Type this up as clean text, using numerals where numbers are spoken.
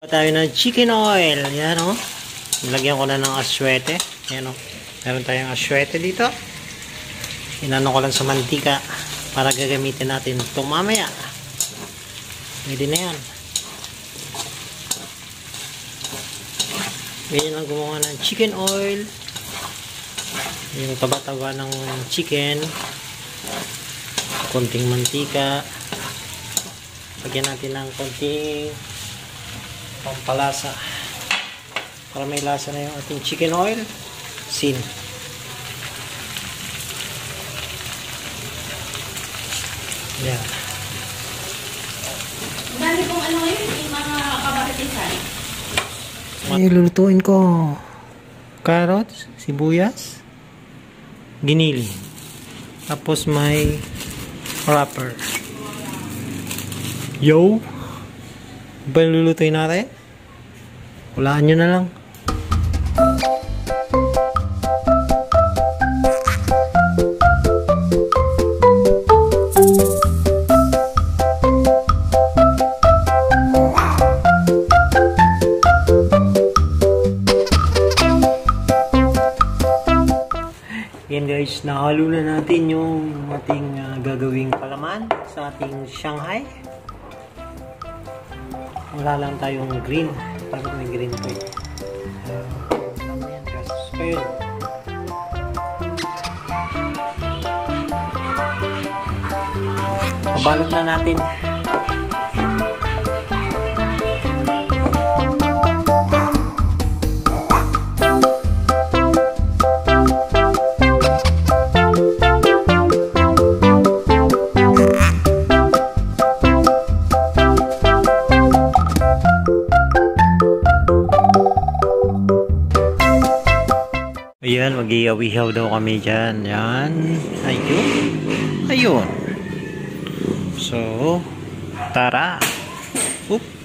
Tayo ng chicken oil. Yan o. Nilagyan ko na ng aswete. Yan o. Meron tayong aswete dito. Inano ko lang sa mantika para gagamitin natin ito mamaya. Pwede na yan. Ganyan lang gumawa ng chicken oil. Yung taba-taba ng chicken. Konting mantika. Lagyan natin ng konting pampalasa para may lasa na yung ating chicken oil. Sin. Yan. Dali pong ano yun, yung mga kabatisan. Ay, lulutuin ko carrots, sibuyas, giniling. Tapos may wrapper. Yo! Ba lulutuin natin? Walaan nyo na lang. Yan guys, nahalo na natin yung ating gagawing palaman sa ating Shanghai. Wala lang tayong green. Bakit may green po ito? So yun. Pabalot na natin. Ayan, mag-iyaw-ihaw daw kami dyan. Yan. Ayun. Ayun. So, tara. Oop.